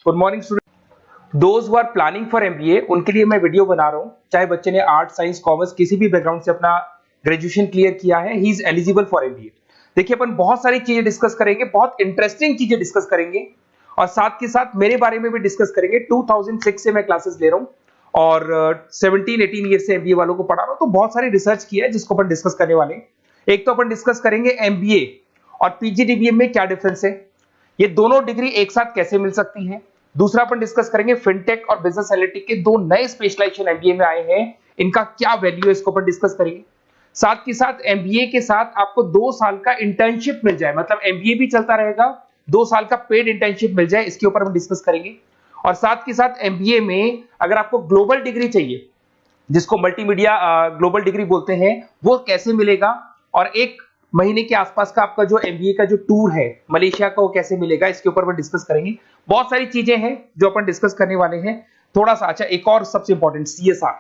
Good morning student. Those who are planning for MBA उनके लिए मैं वीडियो बना रहा हूं। चाहे बच्चे ने आर्ट, साइंस, कॉमर्स किसी भी बैकग्राउंड से अपना ग्रेजुएशन क्लियर किया है, he is eligible for MBA. देखिए अपन बहुत सारी चीजें डिस्कस करेंगे, बहुत इंटरेस्टिंग चीजें डिस्कस करेंगे और साथ के साथ मेरे बारे में भी डिस्कस करेंगे। 2006 से मैं क्लासेस ले रहा हूं और 17-18 ईयर से एमबीए वालों को पढ़ा रहा हूं, तो बहुत सारी रिसर्च की है जिसको अपन डिस्कस करने वाले हैं। एक तो अपन डिस्कस करेंगे एमबीए और पीजीडीबीएम में क्या डिफरेंस है, ये दोनों डिग्री एक साथ कैसे मिल सकती है। दूसरा अपन डिस्कस करेंगे फिनटेक और बिजनेस एनालिटिक के दो नए स्पेशलाइजेशन एमबीए में आए हैं, इनका क्या वैल्यू है, इसको अपन डिस्कस करेंगे। साथ के साथ एमबीए के साथ आपको 2 साल का इंटर्नशिप मिल जाए, मतलब एमबीए भी चलता रहेगा, 2 साल का पेड इंटर्नशिप मिल जाए, इसके ऊपर हम डिस्कस करेंगे। और साथ के साथ एमबीए में अगर आपको ग्लोबल डिग्री चाहिए, जिसको मल्टीमीडिया ग्लोबल डिग्री बोलते हैं, वो कैसे मिलेगा, और 1 महीने के आसपास का आपका जो एमबीए का जो टूर है मलेशिया का, वो कैसे मिलेगा, इसके ऊपर हम डिस्कस करेंगे। बहुत सारी चीजें हैं जो अपन डिस्कस करने वाले हैं। थोड़ा सा अच्छा, एक और सबसे important CSR,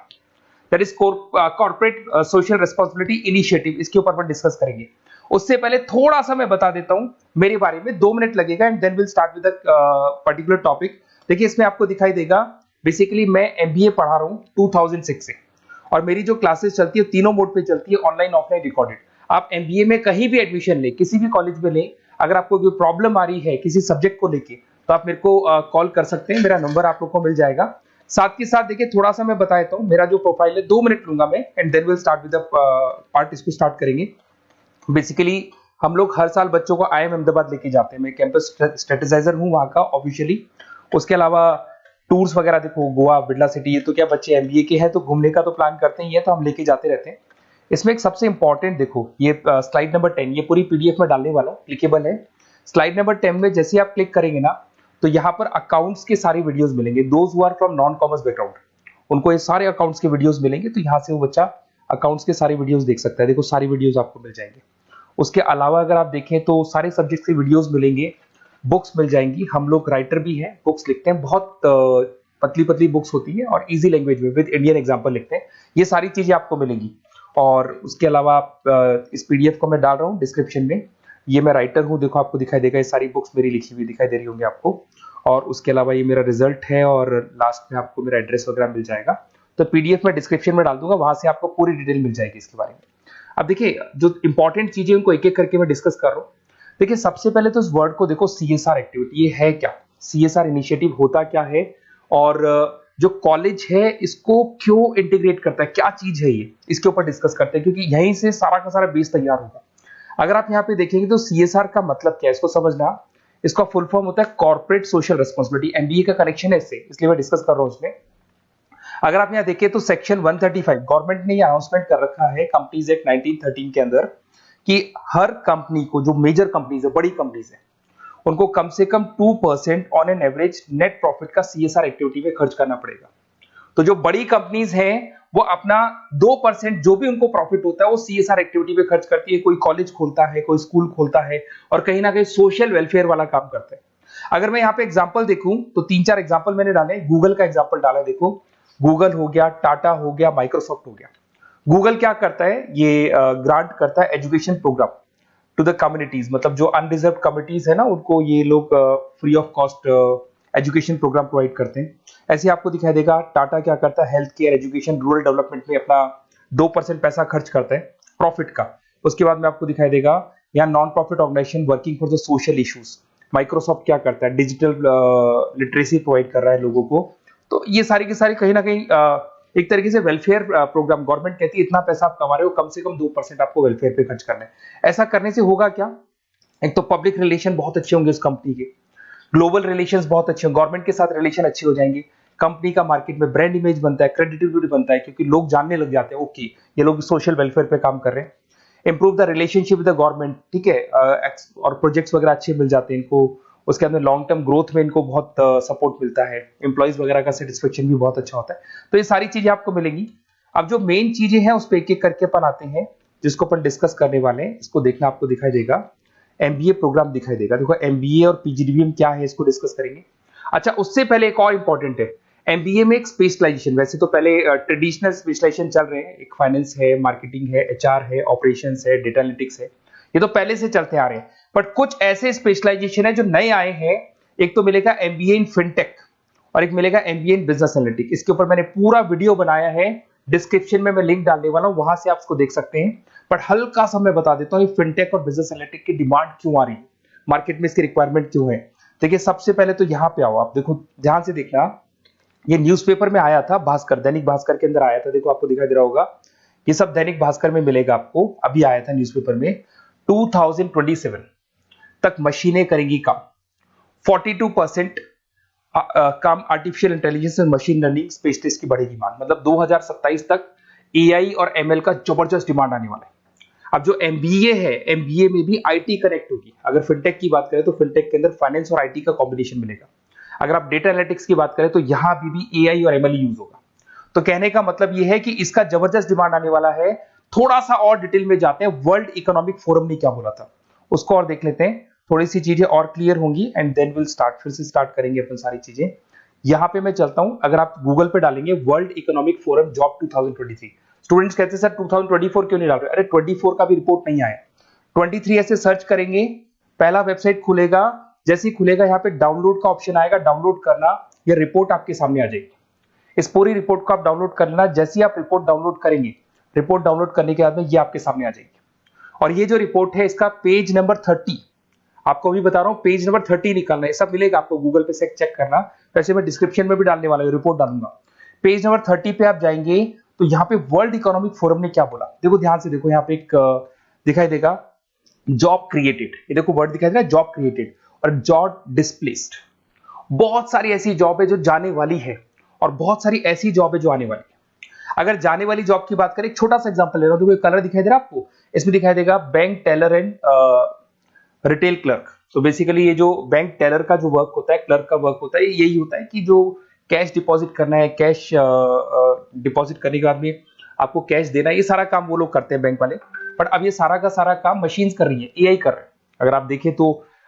that is corporate social responsibility initiative, इसके ऊपर अपन डिस्कस करेंगे। उससे पहले थोड़ा सा मैं बता देता हूं मेरे बारे में, 2 मिनट लगेगा and then will start with particular topic. देखिए इसमें आपको दिखाई देगा, बेसिकली मैं एमबीए पढ़ा रहा हूं 2006 से, और मेरी जो क्लासेस चलती है तीनों मोड पे चलती है, ऑनलाइन, ऑफलाइन, रिकॉर्डेड। आप एमबीए में कहीं भी एडमिशन ले, किसी भी कॉलेज में ले, अगर आपको कोई प्रॉब्लम आ रही है किसी सब्जेक्ट को लेके, तो आप मेरे को कॉल कर सकते हैं, मेरा नंबर आप लोग को मिल जाएगा। साथ के साथ देखिए थोड़ा सा मैं बता देता हूं, मेरा जो प्रोफाइल है 2 मिनट लूंगा मैं and then will start with the part, इसको स्टार्ट करेंगे। बेसिकली हम लोग हर साल बच्चों को आईएम अहमदाबाद लेके जाते हैं, मैं कैंपस स्ट्रेटेजाइजर हूं वहां का ऑफिशियली। उसके अलावा टूर्स वगैरह, देखो गोवा, बिरला सिटी, ये तो क्या बच्चे एमबीए के हैं तो घूमने का तो प्लान करते ही है, तो हम लेके जाते रहते हैं। इसमें एक सबसे इंपॉर्टेंट देखो, ये स्लाइड नंबर 10, ये पूरी पीडीएफ में डालने वाला हूं, क्लिकेबल है। स्लाइड नंबर 10 में जैसे आप क्लिक करेंगे ना, तो यहाँ पर अकाउंट्स के सारे वीडियोस मिलेंगे। Those who are from non commerce background, उनको ये सारे अकाउंट्स के वीडियोस मिलेंगे, तो यहाँ से वो बच्चा अकाउंट्स के सारे वीडियोस देख सकता है। देखो सारी वीडियोस आपको मिल जाएंगे। उसके अलावा अगर आप देखें तो सारे सब्जेक्ट के वीडियोस मिलेंगे, बुक्स मिल जाएंगी। हम लोग राइटर भी हैं, बुक्स लिखते हैं, बहुत पतली पतली बुक्स होती है और इजी लैंग्वेज में विद इंडियन एग्जांपल लिखते हैं। ये सारी चीजें आपको मिलेंगी। और उसके अलावा आप इस पीडीएफ को मैं डाल रहा हूँ डिस्क्रिप्शन में, ये मैं राइटर हूँ, देखो आपको दिखाई देगा, ये सारी बुक्स मेरी लिखी हुई दिखाई दे रही होंगी आपको। और उसके अलावा ये मेरा रिजल्ट है और लास्ट में आपको मेरा एड्रेस वगैरह मिल जाएगा। तो पीडीएफ में डिस्क्रिप्शन में डाल दूंगा, वहां से आपको पूरी डिटेल मिल जाएगी इसके बारे में। अब देखिए जो इंपॉर्टेंट चीजें उनको एक एक करके मैं डिस्कस कर रहा हूँ। देखिए सबसे पहले तो इस वर्ड को देखो, सीएसआर एक्टिविटी, ये है क्या, सीएसआर इनिशिएटिव होता क्या है, और जो कॉलेज है इसको क्यों इंटीग्रेट करता है, क्या चीज है ये, इसके ऊपर डिस्कस करते हैं, क्योंकि यहीं से सारा का सारा बेस तैयार होगा। अगर आप यहाँ पे देखेंगे तो सीएसआर का मतलब क्या है, इसको समझना। इसका फुल फॉर्म होता है कॉर्पोरेट सोशल रिस्पांसिबिलिटी। एमबीए का कनेक्शन है इससे, इसलिए मैं डिस्कस कर रहा हूँ उसमें। अगर आप यहाँ देखें तो सेक्शन 135 गवर्नमेंट ने ये अनाउंसमेंट कर रखा है कंपनीज एक्ट 1913 के अंदर, कि हर कंपनी को, जो मेजर कंपनीज है, बड़ी कंपनीज है, उनको कम से कम 2% on an average net profit का सीएसआर एक्टिविटी में खर्च करना पड़ेगा। तो जो बड़ी कंपनीज हैं वो अपना 2% जो भी उनको प्रॉफिट होता है वो सीएसआर एक्टिविटी पे खर्च करती है। कोई कॉलेज खोलता है, कोई स्कूल खोलता है, और कहीं ना कहीं सोशल वेलफेयर वाला काम करता है। अगर मैं यहाँ पे एग्जांपल देखूं तो 3-4 एग्जांपल मैंने डाले। गूगल का एग्जांपल डाला, देखो गूगल हो गया, टाटा हो गया, माइक्रोसॉफ्ट हो गया। गूगल क्या करता है, ये ग्रांट करता है education program to the communities, मतलब जो अनरिजर्व कम्युनिटीज है ना, उनको ये लोग free of cost education program provide करते हैं। ऐसे आपको दिखाई देगा टाटा क्या करता है, health care, education, rural development में अपना 2% पैसा खर्च करता है प्रॉफिट का। उसके बाद में आपको दिखाई देगा यहाँ non profit organisation working for the social issues. Microsoft क्या करता है, डिजिटल लिटरेसी प्रोवाइड कर रहा है लोगों को। तो ये सारी की सारी कहीं ना कहीं एक तरीके से वेलफेयर प्रोग्राम। गवर्नमेंट कहती है इतना पैसा आप कमा रहे हो, कम से कम 2% आपको वेलफेयर पे खर्च करना है। ऐसा करने से होगा क्या, एक तो पब्लिक रिलेशन बहुत अच्छे होंगे उस कंपनी के, ग्लोबल रिलेशंस बहुत अच्छे होंगे, गवर्नमेंट के साथ रिलेशन अच्छे हो जाएंगे, कंपनी का मार्केट में ब्रांड इमेज बनता है, क्रेडिबिलिटी बनता है, क्योंकि लोग जानने लग जाते हैं ओके ये लोग सोशल वेलफेयर पे काम कर रहे हैं। Improve the relationship with the government, ठीक है, और प्रोजेक्ट्स वगैरह अच्छे मिल जाते हैं इनको। उसके अंदर लॉन्ग टर्म ग्रोथ में इनको बहुत सपोर्ट मिलता है, एम्प्लॉइज वगैरह का सेटिस्फेक्शन भी बहुत अच्छा होता है। तो ये सारी चीजें आपको मिलेंगी। अब जो मेन चीजें हैं उस पर एक एक करके अपन आते हैं, जिसको अपन डिस्कस करने वाले हैं। इसको देखना, आपको दिखाई देगा एमबीए प्रोग्राम दिखाई देगा। देखो एमबीए और पीजीडीबीएम क्या है, इसको डिस्कस करेंगे। अच्छा, उससे पहले एक और इंपॉर्टेंट है, एमबीए में एक स्पेशलाइजेशन। वैसे तो पहले ट्रेडिशनल स्पेशलाइजेशन चल रहे हैं, एक फाइनेंस है, मार्केटिंग है, एचआर है, ऑपरेशंस है, डेटा एनालिटिक्स है, ये तो पहले से चलते आ रहे हैं। बट कुछ ऐसे स्पेशलाइजेशन है जो नए आए हैं, एक तो मिलेगा एमबीए इन फिनटेक और एक मिलेगा एमबीए इन बिजनेस एनालिटिक्स। इसके ऊपर मैंने पूरा वीडियो बनाया है, डिस्क्रिप्शन में मैं लिंक डालने वाला हूं, वहां से आप उसको देख सकते हैं। बट हल्का सा मैं बता देता हूं फिनटेक और बिजनेस एनालिटिक्स की डिमांड क्यों आ रही है, मार्केट में इसकी रिक्वायरमेंट क्यों है। देखिए सबसे पहले तो यहाँ पे आओ, आप देखो ध्यान से देखना, ये न्यूज़पेपर में आया था, भास्कर, दैनिक भास्कर के अंदर आया था। देखो आपको दिखाई दे रहा होगा, ये सब दैनिक भास्कर में मिलेगा आपको, अभी आया था न्यूज़पेपर में। 2027 तक मशीनें करेंगी काम, 42% काम आर्टिफिशियल इंटेलिजेंस और मशीन लर्निंग स्पेशलिस्ट की बढ़ेगी मांग। मतलब 2027 तक एआई और एमएल का जबरदस्त डिमांड आने वाला है। अब जो एमबीए है, एमबीए में भी आईटी कनेक्ट होगी। अगर फिनटेक की बात करें तो फिनटेक के अंदर फाइनेंस और आईटी का कॉम्बिनेशन मिलेगा। अगर आप डेटा एनालिटिक्स की बात करें तो यहां भी एआई और एमएल यूज होगा। तो कहने का मतलब यह है कि इसका जबरदस्त डिमांड आने वाला है। थोड़ा सा और डिटेल में जाते हैं, वर्ल्ड इकोनॉमिक फोरम ने क्या बोला था उसको और देख लेते हैं, थोड़ी सी चीजें और क्लियर होंगी एंड देन विल स्टार्ट, फिर से स्टार्ट करेंगे अपन सारी चीजें। यहां पे मैं चलता हूं, अगर आप गूगल पे डालेंगे world economic forum job 2023, students कहते हैं सर 2024 क्यों नहीं डाल रहे, अरे 24 का भी रिपोर्ट नहीं आया, 23 ऐसे सर्च करेंगे, पहला वेबसाइट खुलेगा, जैसे ही खुलेगा यहाँ पे डाउनलोड का ऑप्शन आएगा, डाउनलोड करना, ये रिपोर्ट आपके सामने आ जाएगी। इस पूरी रिपोर्ट को आप डाउनलोड कर लेना। जैसे ही आप रिपोर्ट डाउनलोड करेंगे, रिपोर्ट डाउनलोड करने के बाद में ये आपके सामने आ जाएगी। और ये जो रिपोर्ट है इसका पेज नंबर 30, आपको भी बता रहा हूं पेज नंबर 30 निकालना है, सब मिलेगा आपको गूगल पे से चेक करना, वैसे मैं डिस्क्रिप्शन में भी डालने वाला हूं, रिपोर्ट डालूंगा। पेज नंबर 30 पे आप जाएंगे तो यहाँ पे वर्ल्ड इकोनॉमिक फोरम ने क्या बोला, देखो ध्यान से देखो, यहाँ पे एक दिखाई देगा जॉब क्रिएटेड, ये देखो वर्ड दिखाई दे रहा है जॉब क्रिएटेड और जॉब डिस्प्लेस्ड। बहुत सारी ऐसी जॉब है जो जाने वाली है और बहुत सारी ऐसी जॉब है जो आने वाली है। अगर जाने वाली जॉब की बात करें, एक छोटा सा एग्जांपल ले रहा हूं, देखो कलर दिखाई दे रहा है आपको, इसमें दिखाई देगा bank teller and retail clerk. तो बेसिकली ये जो बैंक टेलर का जो वर्क होता है, क्लर्क का वर्क होता है, यही होता है कि जो कैश डिपॉजिट करना है, कैश डिपॉजिट करने के बाद में आपको कैश देना है, ये सारा काम वो लोग करते हैं बैंक वाले। बट अब ये सारा का सारा काम मशीन्स कर रही है, एआई कर रहे हैं। अगर आप देखें तो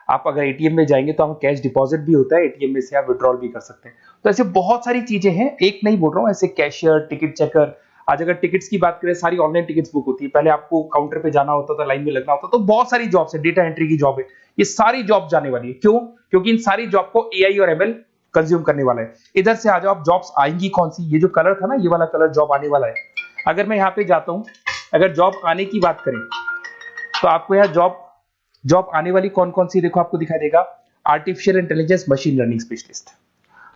आप अगर एटीएम में जाएंगे तो आप कैश डिपॉजिट भी होता है, एटीएम में से आप विड्रॉल भी कर सकते हैं। तो ऐसे बहुत सारी चीजें हैं, एक नहीं बोल रहा हूँ, ऐसे कैशियर, टिकट चेकर। आज अगर टिकट्स की बात करें, सारी ऑनलाइन टिकट्स बुक होती है, पहले आपको काउंटर पे जाना होता था, लाइन में लगना होता, तो बहुत सारी जॉब्स है, डेटा एंट्री की जॉब है, ये सारी जॉब जाने वाली है। क्यों? क्योंकि इन सारी जॉब को एआई और एमएल कंज्यूम करने वाला है। इधर से आ जाओ, आप जॉब्स आएंगी कौन सी, ये जो कलर था ना, ये वाला कलर जॉब आने वाला है। अगर मैं यहाँ पे जाता हूँ, अगर जॉब आने की बात करें तो आपको यहाँ जॉब आने वाली कौन कौन सी, देखो आपको दिखाई देगा artificial intelligence machine learning specialist.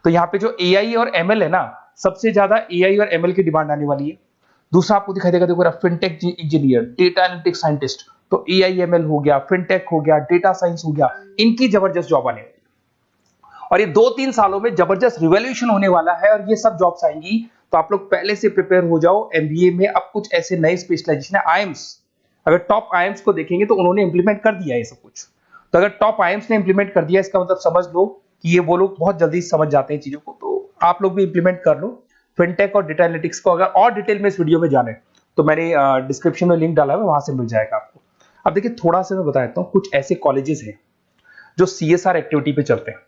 तो यहाँ पे जो एआई और एमएल है ना, सबसे ज्यादा एआई और एमएल की डिमांड आने वाली है। दूसरा आपको दिखाई देगा, देखो fintech engineer, data analytics scientist, तो एआई एमएल हो गया, फिनटेक हो गया, डेटा साइंस हो गया, इनकी जबरदस्त जॉब आने वाली है। और ये 2-3 सालों में जबरदस्त रिवॉल्यूशन होने वाला है और ये सब जॉब्स आएंगी। तो आप लोग पहले से प्रिपेयर हो जाओ। एमबीए में अब कुछ ऐसे नए स्पेशलाइजेशन है, आईएम्स, अगर टॉप आईएम्स को देखेंगे तो उन्होंने इंप्लीमेंट कर दिया है ये सब कुछ। तो अगर टॉप आईएम्स ने इंप्लीमेंट कर दिया, इसका मतलब समझ लो कि ये वो लोग बहुत जल्दी समझ जाते हैं चीजों को, तो आप लोग भी इंप्लीमेंट कर लो फिनटेक और डेटा एनालिटिक्स को। अगर और डिटेल में इस वीडियो में जाने तो मैंने डिस्क्रिप्शन में लिंक डाला है, वहां से मिल जाएगा आपको। अब देखिए थोड़ा सा मैं बता देता हूँ, कुछ ऐसे कॉलेजेस हैं जो सीएसआर एक्टिविटी पे चलते हैं।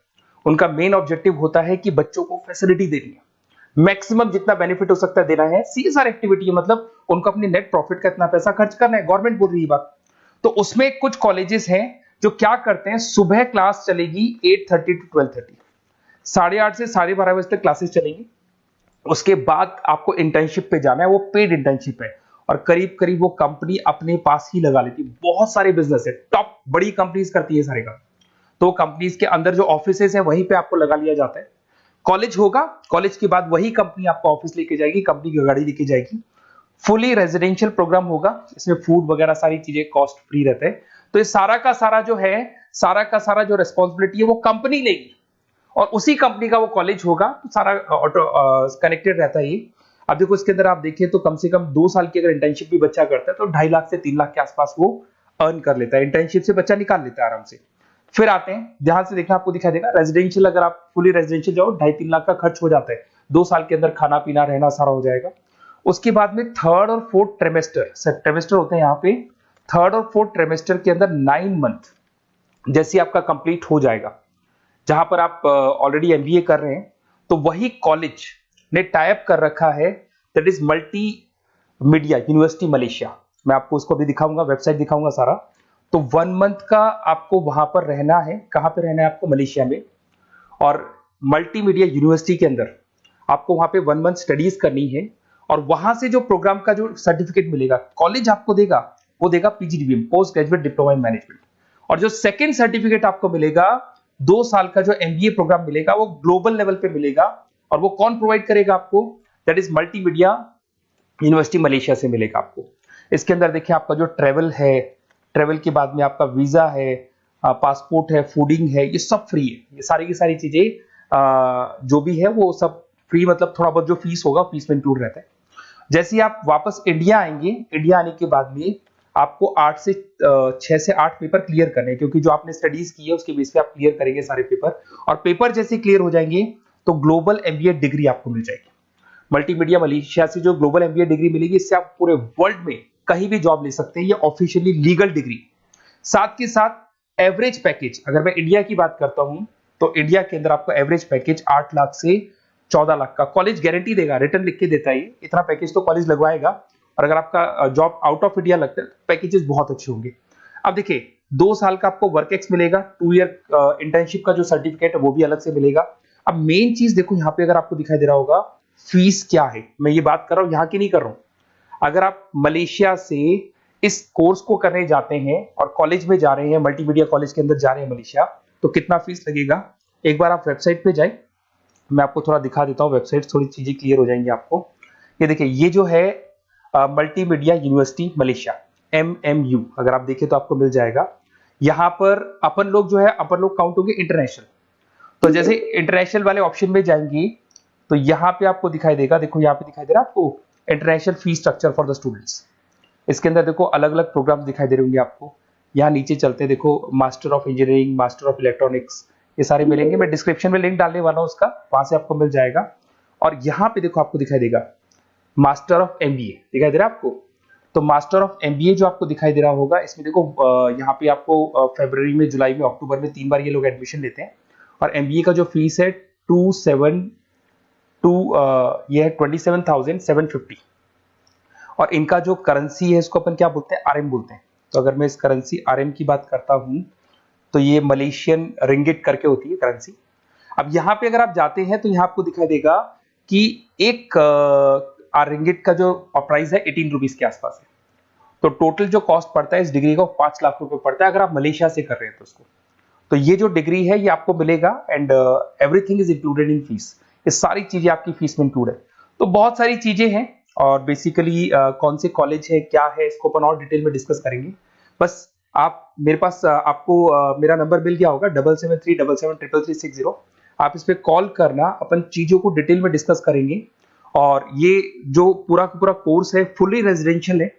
उनका मेन ऑब्जेक्टिव होता है कि बच्चों को फैसिलिटी देनी है, मैक्सिमम जितना बेनिफिट हो सकता है देना है। सीएसआर एक्टिविटी मतलब उनको अपनी नेट प्रॉफिट का इतना पैसा खर्च करना है, गवर्नमेंट बोल रही है बात। तो उसमें कुछ कॉलेजेस हैं जो क्या करते हैं, सुबह क्लास चलेगी 8:30 to 12:30, 8:30 से 12:30 बजे तक क्लासेस चलेंगी। उसके बाद आपको इंटर्नशिप पे जाना है, वो पेड इंटर्नशिप है और करीब करीब वो कंपनी अपने पास ही लगा लेती है। बहुत सारे बिजनेस है, टॉप बड़ी कंपनीज करती है सारे का। तो कंपनीज के अंदर जो ऑफिसेस है वहीं पे आपको लगा लिया जाता है। कॉलेज होगा, कॉलेज के बाद वही कंपनी आपको ऑफिस लेके जाएगी, कंपनी की गाड़ी लेके जाएगी। फुली रेजिडेंशियल प्रोग्राम होगा, इसमें फूड वगैरह सारी चीजें कॉस्ट फ्री रहते हैं। तो ये सारा का सारा जो है, सारा का सारा जो रिस्पॉन्सिबिलिटी है वो कंपनी लेगी और उसी कंपनी का वो कॉलेज होगा। तो सारा ऑटो कनेक्टेड रहता है ये। अब देखो इसके अंदर आप देखिए तो कम से कम 2 साल की अगर इंटर्नशिप भी बच्चा करता है तो 2.5 लाख से 3 लाख के आसपास वो अर्न कर लेता है, इंटर्नशिप से बच्चा निकाल लेता है आराम से। फिर आते हैं, ध्यान से देखना, आपको दिखाई देगा रेजिडेंशियल, अगर आप फुली रेजिडेंशियल जाओ 2.5-3 लाख का खर्च हो जाता है, 2 साल के अंदर खाना पीना रहना सारा हो जाएगा। उसके बाद में थर्ड और फोर्थ ट्रेमेस्टर होते हैं यहाँ पे, थर्ड और फोर्थ ट्रेमेस्टर के अंदर 9 मंथ जैसे आपका कंप्लीट हो जाएगा, जहां पर आप ऑलरेडी एमबीए कर रहे हैं, तो वही कॉलेज ने टाइप कर रखा है, that is multi media university Malaysia. मैं आपको उसको भी दिखाऊंगा, वेबसाइट दिखाऊंगा सारा। तो 1 मंथ का आपको वहां पर रहना है, कहां पे रहना है आपको, मलेशिया में। और मल्टीमीडिया यूनिवर्सिटी के अंदर आपको वहां पे 1 मंथ स्टडीज करनी है और वहां से जो प्रोग्राम का जो सर्टिफिकेट मिलेगा कॉलेज आपको देगा, वो देगा PGDBM, post graduate diploma in management. और जो सेकंड सर्टिफिकेट आपको मिलेगा 2 साल का जो एमबीए प्रोग्राम मिलेगा वो ग्लोबल लेवल पे मिलेगा। और वो कौन प्रोवाइड करेगा आपको? That is multimedia university Malaysia से मिलेगा आपको। इसके अंदर देखिए आपका जो ट्रेवल है, ट्रेवल के बाद में आपका वीजा है, पासपोर्ट है, फूडिंग है, ये सब फ्री है। ये सारी की सारी चीजें जो भी है वो सब फ्री, मतलब थोड़ा बहुत जो फीस होगा फीस में इंक्लूड रहता है। जैसे ही आप वापस इंडिया आएंगे, इंडिया आने के बाद में आपको 6 से 8 पेपर क्लियर करने हैं, क्योंकि जो आपने स्टडीज की है उसके बेस पे आप क्लियर करेंगे सारे पेपर। और पेपर जैसे क्लियर हो जाएंगे तो ग्लोबल एमबीए डिग्री आपको मिल जाएगी। मल्टीमीडिया मलेशिया से जो ग्लोबल एमबीए डिग्री मिलेगी, इससे आप पूरे वर्ल्ड में कहीं भी जॉब ले सकते हैं। ये ऑफिशियली लीगल डिग्री। साथ के साथ एवरेज पैकेज, अगर मैं इंडिया की बात करता हूं तो इंडिया के अंदर आपको एवरेज पैकेज 8 लाख से 14 लाख का कॉलेज गारंटी देगा, रिटर्न लिख के देता है। इतना पैकेज तो कॉलेज लगवाएगा। और अगर आपका जॉब आउट ऑफ इंडिया लगता है तो पैकेजेस बहुत अच्छे होंगे। अब देखिए 2 साल का आपको वर्क एक्स मिलेगा, 2 ईयर इंटर्नशिप का जो सर्टिफिकेट है वो भी अलग से मिलेगा। अब मेन चीज देखो यहाँ पे, अगर आपको दिखाई दे रहा होगा फीस क्या है, मैं ये बात कर रहा हूँ यहाँ की नहीं कर रहा हूं। अगर आप मलेशिया से इस कोर्स को करने जाते हैं और कॉलेज में जा रहे हैं, मल्टीमीडिया कॉलेज के अंदर जा रहे हैं मलेशिया, तो कितना फीस लगेगा? एक बार आप वेबसाइट पे जाए, मैं आपको थोड़ा दिखा देता हूँ, वेबसाइट थोड़ी चीजें क्लियर हो जाएंगी आपको। ये देखिए, ये जो है मल्टीमीडिया यूनिवर्सिटी मलेशिया, MMU, अगर आप देखें तो आपको मिल जाएगा। यहाँ पर अपन लोग जो है, अपन लोग काउंट होंगे इंटरनेशनल। तो जैसे इंटरनेशनल वाले ऑप्शन में जाएंगे तो यहाँ पे आपको दिखाई देगा, देखो यहाँ पे दिखाई दे रहा है आपको international fees structure for the students. इसके अंदर देखो अलग अलग प्रोग्राम दिखाई दे रहे होंगे आपको। यहाँ नीचे चलते हैं, देखो master of engineering, master of electronics, ये सारे मिलेंगे। मैं डिस्क्रिप्शन में लिंक डालने वाला हूँ उसका, वहां से आपको मिल जाएगा। और यहाँ पे देखो आपको दिखाई देगा मास्टर ऑफ एमबीए, दिखाई दे रहा है आपको। तो मास्टर ऑफ एमबीए जो आपको दिखाई दे रहा होगा, इसमें देखो यहाँ पे आपको फरवरी में, जुलाई में, अक्टूबर में 3 बार ये लोग एडमिशन लेते हैं। और एमबीए का जो फीस है 27,750। और इनका जो करेंसी है इसको अपन क्या बोलते हैं? आरएम बोलते हैं। तो अगर मैं इस करेंसी आरएम की बात करता हूं तो ये मलेशियन रिंगिट करके होती है करेंसी। अब यहाँ पे अगर आप जाते हैं तो यहाँ आपको दिखाई देगा कि एक रिंगिट का जो प्राइस है 18 रुपीज के आसपास है। तो टोटल जो कॉस्ट पड़ता है इस डिग्री को 5 लाख रुपए पड़ता है, अगर आप मलेशिया से कर रहे हैं तो उसको। तो ये जो डिग्री है ये आपको मिलेगा and everything is included in fees. ये सारी चीजें आपकी फीस में इंक्लूड है। तो बहुत सारी चीजें हैं और बेसिकली कौन से कॉलेज है, क्या है, इसको अपन और डिटेल में डिस्कस करेंगे। बस आप मेरे पास आपको मेरा नंबर मिल गया होगा 7737733360। आप इस पे कॉल करना, अपन चीजों को डिटेल में डिस्कस करेंगे। और ये जो पूरा का पूरा कोर्स है फुली रेजिडेंशियल है,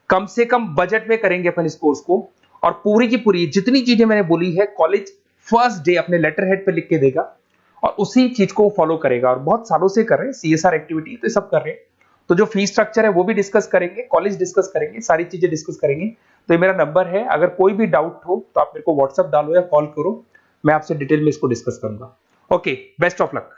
कम से कम बजट में करेंगे अपन इस कोर्स को। और पूरी की पूरी जितनी चीजें मैंने बोली है कॉलेज फर्स्ट डे अपने लेटर हेड पे लिख के देगा और उसी चीज को फॉलो करेगा। और बहुत सालों से कर रहे हैं, CSR एक्टिविटी तो सब कर रहे हैं। तो जो फीस स्ट्रक्चर है वो भी डिस्कस करेंगे, कॉलेज डिस्कस करेंगे, सारी चीजें डिस्कस करेंगे। तो ये मेरा नंबर है, अगर कोई भी डाउट हो तो आप मेरे को व्हाट्सएप डालो या कॉल करो, मैं आपसे डिटेल में इसको डिस्कस करूंगा। Okay, best of luck.